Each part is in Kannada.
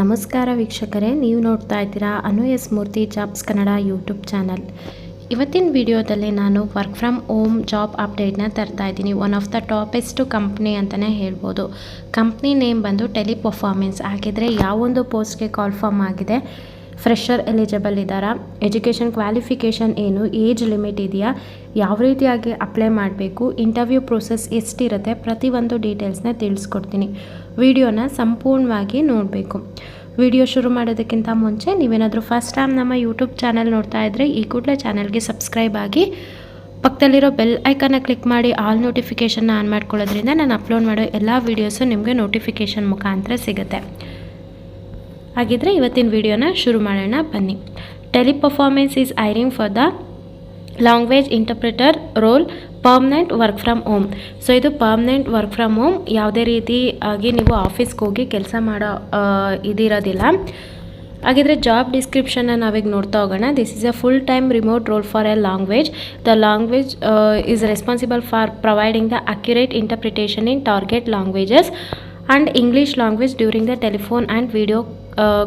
ನಮಸ್ಕಾರ ವೀಕ್ಷಕರೇ, ನೀವು ನೋಡ್ತಾ ಇದ್ದೀರಾ ಅನು ಎಸ್ ಮೂರ್ತಿ ಜಾಬ್ಸ್ ಕನ್ನಡ ಯೂಟ್ಯೂಬ್ ಚಾನಲ್. ಇವತ್ತಿನ ವಿಡಿಯೋದಲ್ಲಿ ನಾನು ವರ್ಕ್ ಫ್ರಮ್ ಹೋಮ್ ಜಾಬ್ ಅಪ್ಡೇಟ್ನ ತರ್ತಾ ಇದ್ದೀನಿ. One of the toppest company ಅಂತಲೇ ಹೇಳ್ಬೋದು. ಕಂಪ್ನಿ ನೇಮ್ ಬಂದು ಟೆಲಿಪರ್ಫಾರ್ಮೆನ್ಸ್. ಹಾಗಿದ್ರೆ ಯಾವೊಂದು ಪೋಸ್ಟ್ಗೆ ಕಾಲ್ ಫಾರ್ಮ್ ಆಗಿದೆ, ಫ್ರೆಷರ್ ಎಲಿಜಿಬಲ್ ಇದ್ದಾರಾ, ಎಜುಕೇಷನ್ ಕ್ವಾಲಿಫಿಕೇಷನ್ ಏನು, ಏಜ್ ಲಿಮಿಟ್ ಇದೆಯಾ, ಯಾವ ರೀತಿಯಾಗಿ ಅಪ್ಲೈ ಮಾಡಬೇಕು, ಇಂಟರ್ವ್ಯೂ ಪ್ರೊಸೆಸ್ ಎಷ್ಟಿರುತ್ತೆ, ಪ್ರತಿಯೊಂದು ಡೀಟೇಲ್ಸ್ನ ತಿಳಿಸ್ಕೊಡ್ತೀನಿ. ವಿಡಿಯೋನ ಸಂಪೂರ್ಣವಾಗಿ ನೋಡಬೇಕು. ವಿಡಿಯೋ ಶುರು ಮಾಡೋದಕ್ಕಿಂತ ಮುಂಚೆ ನೀವೇನಾದರೂ ಫಸ್ಟ್ ಟೈಮ್ ನಮ್ಮ ಯೂಟ್ಯೂಬ್ ಚಾನಲ್ ನೋಡ್ತಾ ಇದ್ದರೆ ಈ ಕೂಡಲೇ ಚಾನಲ್ಗೆ ಸಬ್ಸ್ಕ್ರೈಬ್ ಆಗಿ ಪಕ್ಕದಲ್ಲಿರೋ ಬೆಲ್ ಐಕನ್ನ ಕ್ಲಿಕ್ ಮಾಡಿ ಆಲ್ ನೋಟಿಫಿಕೇಷನ್ನ ಆನ್ ಮಾಡ್ಕೊಳ್ಳೋದ್ರಿಂದ ನಾನು ಅಪ್ಲೋಡ್ ಮಾಡೋ ಎಲ್ಲ ವೀಡಿಯೋಸು ನಿಮಗೆ ನೋಟಿಫಿಕೇಷನ್ ಮುಖಾಂತರ ಸಿಗುತ್ತೆ. ಹಾಗಿದ್ರೆ ಇವತ್ತಿನ ವಿಡಿಯೋನ ಶುರು ಮಾಡೋಣ ಬನ್ನಿ. Teleperformance is hiring for the language interpreter role, permanent work from home. So ಇದು ಪರ್ಮನೆಂಟ್ ವರ್ಕ್ ಫ್ರಮ್ ಹೋಮ್, ಯಾವುದೇ ರೀತಿ ಆಗಿ ನೀವು ಆಫೀಸ್ಗೆ ಹೋಗಿ ಕೆಲಸ ಮಾಡೋ ಇದಿರೋದಿಲ್ಲ. ಹಾಗಿದ್ರೆ ಜಾಬ್ ಡಿಸ್ಕ್ರಿಪ್ಷನ್ನ ನಾವೀಗ ನೋಡ್ತಾ ಹೋಗೋಣ. This is a full time remote roll for A language. The language is responsible for providing the accurate interpretation in target languages and English language during the telephone and video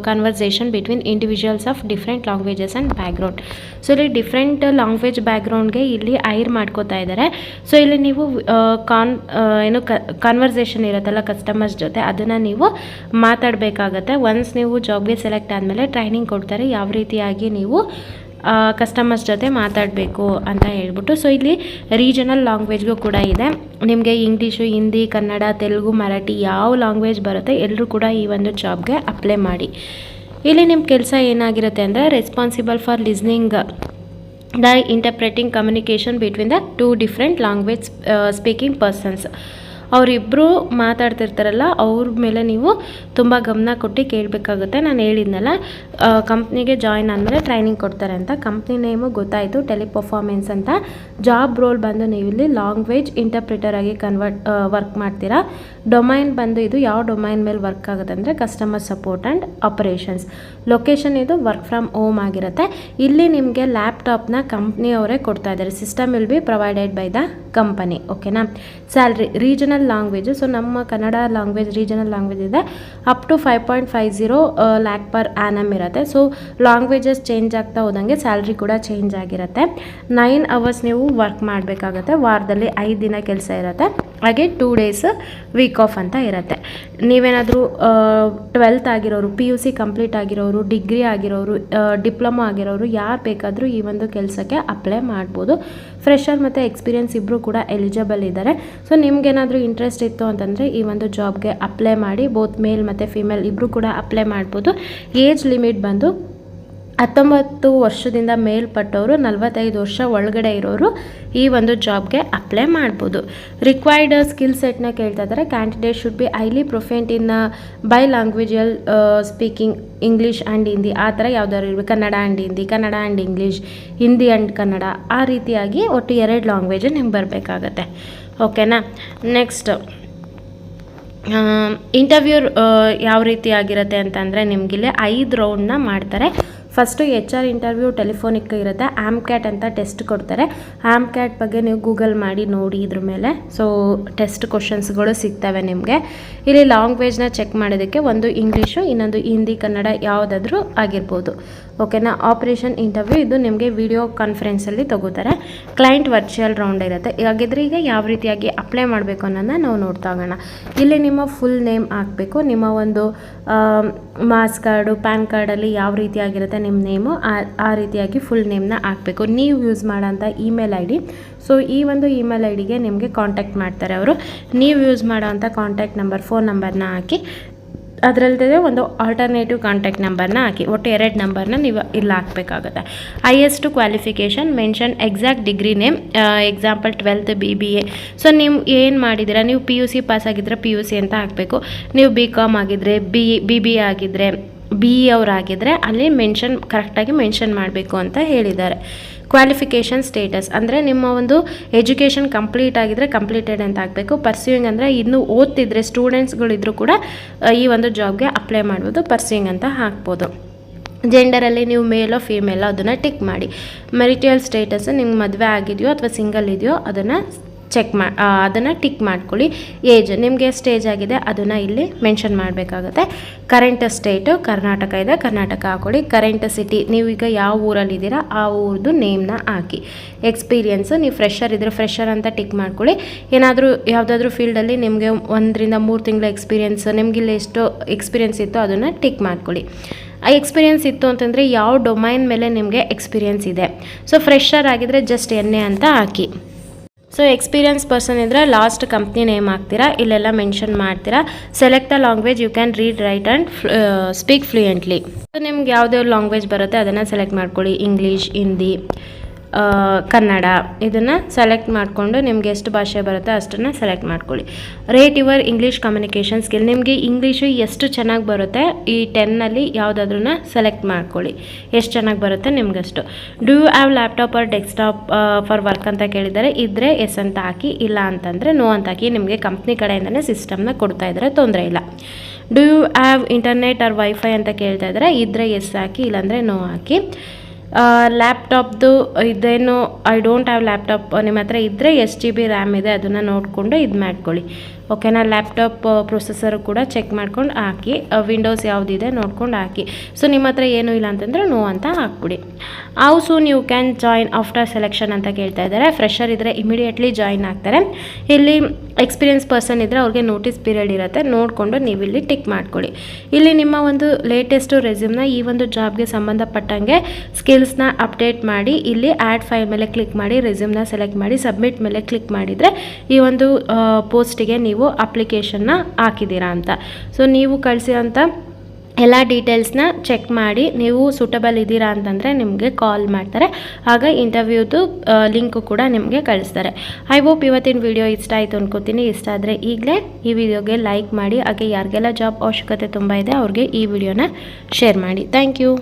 conversation between individuals of different languages and background. So ಇಲ್ಲಿ ಡಿಫ್ರೆಂಟ್ ಲ್ಯಾಂಗ್ವೇಜ್ ಬ್ಯಾಕ್ಗ್ರೌಂಡ್ಗೆ ಇಲ್ಲಿ ಹೈರ್ ಮಾಡ್ಕೋತಾ ಇದ್ದಾರೆ. ಸೊ ಇಲ್ಲಿ ನೀವು ಕನ್ವರ್ಸೇಷನ್ ಇರುತ್ತಲ್ಲ ಕಸ್ಟಮರ್ಸ್ ಜೊತೆ, ಅದನ್ನು ನೀವು ಮಾತಾಡಬೇಕಾಗತ್ತೆ. ಒನ್ಸ್ ನೀವು ಜಾಬ್ಗೆ ಸೆಲೆಕ್ಟ್ ಆದಮೇಲೆ ಟ್ರೈನಿಂಗ್ ಕೊಡ್ತಾರೆ ಯಾವ ರೀತಿಯಾಗಿ ನೀವು ಕಸ್ಟಮರ್ಸ್ ಜೊತೆ ಮಾತಾಡಬೇಕು ಅಂತ ಹೇಳ್ಬಿಟ್ಟು. ಸೊ ಇಲ್ಲಿ ರೀಜನಲ್ ಲ್ಯಾಂಗ್ವೇಜ್ಗೂ ಕೂಡ ಇದೆ. ನಿಮಗೆ ಇಂಗ್ಲೀಷು, ಹಿಂದಿ, ಕನ್ನಡ, ತೆಲುಗು, ಮರಾಠಿ ಯಾವ ಲ್ಯಾಂಗ್ವೇಜ್ ಬರುತ್ತೆ ಎಲ್ಲರೂ ಕೂಡ ಈ ಒಂದು ಜಾಬ್ಗೆ ಅಪ್ಲೈ ಮಾಡಿ. ಇಲ್ಲಿ ನಿಮ್ಮ ಕೆಲಸ ಏನಾಗಿರುತ್ತೆ ಅಂದರೆ responsible for listening the ಇಂಟರ್ಪ್ರೆಟಿಂಗ್ communication between the two different language speaking persons. ಅವರಿಬ್ಬರು ಮಾತಾಡ್ತಿರ್ತಾರಲ್ಲ ಅವ್ರ ಮೇಲೆ ನೀವು ತುಂಬ ಗಮನ ಕೊಟ್ಟು ಕೇಳಬೇಕಾಗುತ್ತೆ. ನಾನು ಹೇಳಿದ್ನಲ್ಲ ಕಂಪ್ನಿಗೆ ಜಾಯಿನ್ ಆದಮೇಲೆ ಟ್ರೈನಿಂಗ್ ಕೊಡ್ತಾರೆ ಅಂತ. ಕಂಪ್ನಿ ನೇಮು ಗೊತ್ತಾಯಿತು, ಟೆಲಿಪರ್ಫಾರ್ಮೆನ್ಸ್ ಅಂತ. ಜಾಬ್ ರೋಲ್ ಬಂದು ನೀವು ಇಲ್ಲಿ ಲ್ಯಾಂಗ್ವೇಜ್ ಇಂಟರ್ಪ್ರಿಟರ್ ಆಗಿ ವರ್ಕ್ ಮಾಡ್ತೀರಾ. ಡೊಮೈನ್ ಬಂದು ಇದು ಯಾವ ಡೊಮೈನ್ ಮೇಲೆ ವರ್ಕ್ ಆಗುತ್ತೆ ಅಂದರೆ customer support and operations. Location ಇದು ವರ್ಕ್ ಫ್ರಮ್ ಹೋಮ್ ಆಗಿರುತ್ತೆ. ಇಲ್ಲಿ ನಿಮಗೆ ಲ್ಯಾಪ್ಟಾಪ್ನ ಕಂಪ್ನಿಯವರೇ ಕೊಡ್ತಾ ಇದ್ದಾರೆ. System will be provided by the company. ಓಕೆನಾ. Salary regional language. ಸೊ ನಮ್ಮ ಕನ್ನಡ ಲ್ಯಾಂಗ್ವೇಜ್ ರೀಜನಲ್ ಲ್ಯಾಂಗ್ವೇಜ್ ಇದೆ. Up to 5.50 lakh per annum ಇರುತ್ತೆ. ಸೊ ಲ್ಯಾಂಗ್ವೇಜಸ್ ಚೇಂಜ್ ಆಗ್ತಾ ಹೋದಂಗೆ ಸ್ಯಾಲ್ರಿ ಕೂಡ ಚೇಂಜ್ ಆಗಿರುತ್ತೆ. 9 hours ನೀವು ವರ್ಕ್ ಮಾಡಬೇಕಾಗತ್ತೆ. ವಾರದಲ್ಲಿ 5 ದಿನ ಕೆಲಸ ಇರುತ್ತೆ. ಹಾಗೆ 2 days ವೀಕ್ ಆಫ್ ಅಂತ ಇರುತ್ತೆ. ನೀವೇನಾದರೂ 12th ಆಗಿರೋರು, PUC ಕಂಪ್ಲೀಟ್ ಆಗಿರೋರು, ಡಿಗ್ರಿ ಆಗಿರೋರು, ಡಿಪ್ಲೊಮಾ ಆಗಿರೋರು ಯಾರು ಬೇಕಾದರೂ ಈ ಒಂದು ಕೆಲಸಕ್ಕೆ ಅಪ್ಲೈ ಮಾಡ್ಬೋದು. ಫ್ರೆಷರ್ ಮತ್ತು ಎಕ್ಸ್ಪೀರಿಯನ್ಸ್ ಇಬ್ಬರು ಕೂಡ ಎಲಿಜಿಬಲ್ ಇದ್ದಾರೆ. ಸೊ ನಿಮ್ಗೇನಾದರೂ ಇಂಟ್ರೆಸ್ಟ್ ಇತ್ತು ಅಂತಂದರೆ ಈ ಒಂದು ಜಾಬ್ಗೆ ಅಪ್ಲೈ ಮಾಡಿ. ಬೋತ್ ಮೇಲ್ ಮತ್ತು ಫಿಮೇಲ್ ಇಬ್ಬರು ಕೂಡ ಅಪ್ಲೈ ಮಾಡ್ಬೋದು. ಏಜ್ ಲಿಮಿಟ್ ಬಂದು 19 ವರ್ಷದಿಂದ ಮೇಲ್ಪಟ್ಟವರು, 45 ವರ್ಷ ಒಳಗಡೆ ಇರೋರು ಈ ಒಂದು ಜಾಬ್ಗೆ ಅಪ್ಲೈ ಮಾಡ್ಬೋದು. ರಿಕ್ವೈರ್ಡ್ ಸ್ಕಿಲ್ ಸೆಟ್ನ ಕೇಳ್ತಾ ಇದ್ದಾರೆ. Candidate should be highly proficient in bilingual speaking English and Hindi. ಆ ಥರ ಯಾವ್ದಾದ್ರು ಇರಬೇಕು. Kannada and Hindi, Kannada and English, Hindi and Kannada, ಆ ರೀತಿಯಾಗಿ ಒಟ್ಟು 2 ಲ್ಯಾಂಗ್ವೇಜ್ ನಿಮ್ಗೆ ಬರಬೇಕಾಗತ್ತೆ. ಓಕೆನಾ. ನೆಕ್ಸ್ಟ್ ಇಂಟರ್ವ್ಯೂ ಯಾವ ರೀತಿ ಆಗಿರುತ್ತೆ ಅಂತಂದರೆ ನಿಮಗಿಲ್ಲಿ 5 ರೌಂಡ್ನ ಮಾಡ್ತಾರೆ. ಫಸ್ಟು HR ಇಂಟರ್ವ್ಯೂ ಟೆಲಿಫೋನಿಕ್ ಇರುತ್ತೆ. AMCAT ಅಂತ ಟೆಸ್ಟ್ ಕೊಡ್ತಾರೆ. AMCAT ಬಗ್ಗೆ ನೀವು ಗೂಗಲ್ ಮಾಡಿ ನೋಡಿ ಇದ್ರ ಮೇಲೆ. ಸೊ ಟೆಸ್ಟ್ ಕ್ವಶನ್ಸ್ಗಳು ಸಿಗ್ತವೆ ನಿಮಗೆ. ಇಲ್ಲಿ ಲ್ಯಾಂಗ್ವೇಜ್ನ ಚೆಕ್ ಮಾಡೋದಕ್ಕೆ ಒಂದು ಇಂಗ್ಲೀಷು, ಇನ್ನೊಂದು ಹಿಂದಿ, ಕನ್ನಡ ಯಾವುದಾದ್ರೂ ಆಗಿರ್ಬೋದು. ಓಕೆನಾ. ಆಪರೇಷನ್ ಇಂಟರ್ವ್ಯೂ ಇದು ನಿಮಗೆ ವಿಡಿಯೋ ಕಾನ್ಫರೆನ್ಸಲ್ಲಿ ತಗೋತಾರೆ. ಕ್ಲೈಂಟ್ ವರ್ಚುವಲ್ ರೌಂಡ್ ಇರುತ್ತೆ. ಹಾಗಿದ್ರೆ ಈಗ ಯಾವ ರೀತಿಯಾಗಿ ಅಪ್ಲೈ ಮಾಡಬೇಕು ಅನ್ನೋದನ್ನ ನಾವು ನೋಡ್ತಾ ಹೋಗೋಣ. ಇಲ್ಲಿ ನಿಮ್ಮ ಫುಲ್ ನೇಮ್ ಹಾಕಬೇಕು. ನಿಮ್ಮ ಒಂದು ಮಾಸ್ ಕಾರ್ಡು, ಪ್ಯಾನ್ ಕಾರ್ಡಲ್ಲಿ ಯಾವ ರೀತಿಯಾಗಿರುತ್ತೆ ನಿಮ್ಮ ನೇಮು, ಆ ರೀತಿಯಾಗಿ ಫುಲ್ ನೇಮ್ನ ಹಾಕಬೇಕು. ನೀವು ಯೂಸ್ ಮಾಡೋಂಥ ಇಮೇಲ್ ID. ಸೊ ಈ ಒಂದು ಇಮೇಲ್ IDಗೆ ನಿಮಗೆ ಕಾಂಟ್ಯಾಕ್ಟ್ ಮಾಡ್ತಾರೆ ಅವರು. ನೀವು ಯೂಸ್ ಮಾಡೋವಂಥ ಕಾಂಟ್ಯಾಕ್ಟ್ ನಂಬರ್, ಫೋನ್ ನಂಬರ್ನ ಹಾಕಿ, ಅದರಲ್ಲದೆ ಒಂದು ಆಲ್ಟರ್ನೇಟಿವ್ ಕಾಂಟ್ಯಾಕ್ಟ್ ನಂಬರ್ನ ಹಾಕಿ. ಒಟ್ಟು 2 ನಂಬರ್ನ ನೀವು ಇಲ್ಲಿ ಹಾಕಬೇಕಾಗುತ್ತೆ. Highest qualification mention exact degree name, example 12th BBA. So ನೀವು ಏನು ಮಾಡಿದ್ದೀರಾ, ನೀವು PUC ಪಾಸ್ ಆಗಿದ್ದರೆ PUC ಅಂತ ಹಾಕಬೇಕು. ನೀವು BCom ಆಗಿದ್ದರೆ, BBA ಆಗಿದ್ದರೆ, BE ಅವರಾಗಿದ್ದರೆ ಅಲ್ಲಿ ಕರೆಕ್ಟಾಗಿ ಮೆನ್ಷನ್ ಮಾಡಬೇಕು ಅಂತ ಹೇಳಿದ್ದಾರೆ. ಕ್ವಾಲಿಫಿಕೇಷನ್ ಸ್ಟೇಟಸ್ ಅಂದರೆ ನಿಮ್ಮ ಒಂದು ಎಜುಕೇಷನ್ ಕಂಪ್ಲೀಟ್ ಆಗಿದ್ದರೆ ಕಂಪ್ಲೀಟೆಡ್ ಅಂತ ಹಾಕಬೇಕು. ಪರ್ಸ್ಯೂಯಿಂಗ್ ಅಂದರೆ ಇನ್ನೂ ಓದ್ತಿದ್ರೆ ಸ್ಟೂಡೆಂಟ್ಸ್ಗಳಿದ್ರೂ ಕೂಡ ಈ ಒಂದು ಜಾಬ್ಗೆ ಅಪ್ಲೈ ಮಾಡ್ಬೋದು. ಪರ್ಸ್ಯೂಯಿಂಗ್ ಅಂತ ಹಾಕ್ಬೋದು. ಜೆಂಡರಲ್ಲಿ ನೀವು ಮೇಲೋ ಫೀಮೇಲೋ ಅದನ್ನು ಟಿಕ್ ಮಾಡಿ. ಮೆರಿಟಲ್ ಸ್ಟೇಟಸ್ ನಿಮ್ಗೆ ಮದುವೆ ಆಗಿದೆಯೋ ಅಥವಾ ಸಿಂಗಲ್ ಇದೆಯೋ ಅದನ್ನು ಅದನ್ನು ಟಿಕ್ ಮಾಡ್ಕೊಳ್ಳಿ. ಏಜ್ ನಿಮಗೆ ಎಷ್ಟು ಏಜ್ ಆಗಿದೆ ಅದನ್ನು ಇಲ್ಲಿ ಮೆನ್ಷನ್ ಮಾಡಬೇಕಾಗುತ್ತೆ. ಕರೆಂಟ್ ಸ್ಟೇಟು ಕರ್ನಾಟಕ ಇದೆ, ಕರ್ನಾಟಕ ಹಾಕೊಳ್ಳಿ. ಕರೆಂಟ್ ಸಿಟಿ ನೀವೀಗ ಯಾವ ಊರಲ್ಲಿದ್ದೀರಾ ಆ ಊರದ್ದು ನೇಮ್ನ ಹಾಕಿ. ಎಕ್ಸ್ಪೀರಿಯೆನ್ಸು ನೀವು ಫ್ರೆಷರ್ ಇದ್ದರೆ ಫ್ರೆಷರ್ ಅಂತ ಟಿಕ್ ಮಾಡ್ಕೊಳ್ಳಿ. ಏನಾದರೂ ಯಾವುದಾದ್ರೂ ಫೀಲ್ಡಲ್ಲಿ ನಿಮಗೆ 1 ರಿಂದ 3 ತಿಂಗಳ ಎಕ್ಸ್ಪೀರಿಯೆನ್ಸ್, ನಿಮಗಿಲ್ಲಿ ಎಷ್ಟು ಎಕ್ಸ್ಪೀರಿಯೆನ್ಸ್ ಇತ್ತು ಅದನ್ನು ಟಿಕ್ ಮಾಡ್ಕೊಳ್ಳಿ. ಆ ಎಕ್ಸ್ಪೀರಿಯೆನ್ಸ್ ಇತ್ತು ಅಂತಂದರೆ ಯಾವ ಡೊಮೈನ್ ಮೇಲೆ ನಿಮಗೆ ಎಕ್ಸ್ಪೀರಿಯೆನ್ಸ್ ಇದೆ. ಸೊ ಫ್ರೆಷರ್ ಆಗಿದ್ದರೆ ಜಸ್ಟ್ NA ಅಂತ ಹಾಕಿ. ಸೊ ಎಕ್ಸ್ಪೀರಿಯನ್ಸ್ ಪರ್ಸನ್ ಇದ್ದರೆ ಲಾಸ್ಟ್ ಕಂಪ್ನಿ ನೇಮ್ ಹಾಕ್ತೀರಾ, ಇಲ್ಲೆಲ್ಲ ಮೆನ್ಷನ್ ಮಾಡ್ತೀರಾ. Select the language you can read, write and speak fluently. So ನಿಮ್ಗೆ ಯಾವುದೇ ಲ್ಯಾಂಗ್ವೇಜ್ ಬರುತ್ತೆ ಅದನ್ನು ಸೆಲೆಕ್ಟ್ ಮಾಡ್ಕೊಳ್ಳಿ. ಇಂಗ್ಲೀಷ್, ಹಿಂದಿ, ಕನ್ನಡ ಇದನ್ನು ಸೆಲೆಕ್ಟ್ ಮಾಡಿಕೊಂಡು ನಿಮಗೆ ಎಷ್ಟು ಭಾಷೆ ಬರುತ್ತೆ ಅಷ್ಟನ್ನು ಸೆಲೆಕ್ಟ್ ಮಾಡ್ಕೊಳ್ಳಿ. Rate your English communication skill. ನಿಮಗೆ ಇಂಗ್ಲೀಷು ಎಷ್ಟು ಚೆನ್ನಾಗಿ ಬರುತ್ತೆ ಈ 10ನಲ್ಲಿ ಯಾವುದಾದ್ರೂ ಸೆಲೆಕ್ಟ್ ಮಾಡ್ಕೊಳ್ಳಿ, ಎಷ್ಟು ಚೆನ್ನಾಗಿ ಬರುತ್ತೆ ನಿಮಗಷ್ಟು. Do you have laptop or desktop for work ಅಂತ ಕೇಳಿದ್ದಾರೆ. ಇದ್ದರೆ ಎಸ್ ಅಂತ ಹಾಕಿ, ಇಲ್ಲ ಅಂತಂದರೆ ನೋ ಅಂತ ಹಾಕಿ. ನಿಮಗೆ ಕಂಪ್ನಿ ಕಡೆಯಿಂದನೇ ಸಿಸ್ಟಮ್ನ ಕೊಡ್ತಾ ಇದ್ದಾರೆ, ತೊಂದರೆ ಇಲ್ಲ. Do you have internet or wifi ಅಂತ ಕೇಳ್ತಾ ಇದ್ದಾರೆ. ಇದ್ದರೆ ಎಸ್ ಹಾಕಿ, ಇಲ್ಲಾಂದರೆ ನೋ ಹಾಕಿ. ಲ್ಯಾಪ್ಟಾಪ್ದು ಇದೇನು ಐ ಡೋಂಟ್ ಹ್ಯಾವ್ ಲ್ಯಾಪ್ಟಾಪ್ ನಿಮ್ಮ ಹತ್ರ ಇದ್ದರೆ ಎಷ್ಟು GB ರ್ಯಾಮ್ ಇದೆ ಅದನ್ನು ನೋಡಿಕೊಂಡು ಇದು ಮಾಡ್ಕೊಳ್ಳಿ. ಓಕೆನಾ. ಲ್ಯಾಪ್ಟಾಪ್ ಪ್ರೊಸೆಸರು ಕೂಡ ಚೆಕ್ ಮಾಡ್ಕೊಂಡು ಹಾಕಿ. ವಿಂಡೋಸ್ ಯಾವುದಿದೆ ನೋಡ್ಕೊಂಡು ಹಾಕಿ. ಸೊ ನಿಮ್ಮ ಹತ್ರ ಏನೂ ಇಲ್ಲ ಅಂತಂದರೆ ನೋ ಅಂತ ಹಾಕ್ಬಿಡಿ. How soon you can join after selection ಅಂತ ಕೇಳ್ತಾ ಇದ್ದಾರೆ. ಫ್ರೆಷರ್ ಇದ್ದರೆ ಇಮಿಡಿಯೇಟ್ಲಿ ಜಾಯಿನ್ ಆಗ್ತಾರೆ. ಇಲ್ಲಿ ಎಕ್ಸ್ಪೀರಿಯನ್ಸ್ ಪರ್ಸನ್ ಇದ್ದರೆ ಅವ್ರಿಗೆ ನೋಟಿಸ್ ಪೀರಿಯಡ್ ಇರುತ್ತೆ, ನೋಡಿಕೊಂಡು ನೀವು ಇಲ್ಲಿ ಟಿಕ್ ಮಾಡ್ಕೊಳ್ಳಿ. ಇಲ್ಲಿ ನಿಮ್ಮ ಒಂದು ಲೇಟೆಸ್ಟು ರೆಸ್ಯೂಮ್ನ ಈ ಒಂದು ಜಾಬ್ಗೆ ಸಂಬಂಧಪಟ್ಟಂಗೆ ಸ್ಕಿಲ್ಸ್ನ ಅಪ್ಡೇಟ್ ಮಾಡಿ ಇಲ್ಲಿ ಆ್ಯಡ್ ಫೈಲ್ ಮೇಲೆ ಕ್ಲಿಕ್ ಮಾಡಿ, ರೆಸ್ಯೂಮ್ನ ಸೆಲೆಕ್ಟ್ ಮಾಡಿ, ಸಬ್ಮಿಟ್ ಮೇಲೆ ಕ್ಲಿಕ್ ಮಾಡಿದರೆ ಈ ಒಂದು ಪೋಸ್ಟಿಗೆ ನೀವು ಅಪ್ಲಿಕೇಶನ್ನ ಹಾಕಿದ್ದೀರಾ ಅಂತ. ಸೊ ನೀವು ಕಳಿಸಿರೋಂಥ ಎಲ್ಲ ಡೀಟೇಲ್ಸ್ನ ಚೆಕ್ ಮಾಡಿ ನೀವು ಸೂಟಬಲ್ ಇದ್ದೀರಾ ಅಂತಂದರೆ ನಿಮಗೆ ಕಾಲ್ ಮಾಡ್ತಾರೆ. ಆಗ ಇಂಟರ್ವ್ಯೂದು ಲಿಂಕು ಕೂಡ ನಿಮಗೆ ಕಳಿಸ್ತಾರೆ. ಐ ಹೋಪ್ ಇವತ್ತಿನ ವಿಡಿಯೋ ಇಷ್ಟ ಆಯಿತು ಅನ್ಕೋತೀನಿ. ಇಷ್ಟ ಆದರೆ ಈಗಲೇ ಈ ವಿಡಿಯೋಗೆ ಲೈಕ್ ಮಾಡಿ. ಹಾಗೆ ಯಾರಿಗೆಲ್ಲ ಜಾಬ್ ಅವಶ್ಯಕತೆ ತುಂಬ ಇದೆ ಅವ್ರಿಗೆ ಈ ವಿಡಿಯೋನ ಶೇರ್ ಮಾಡಿ. Thank you.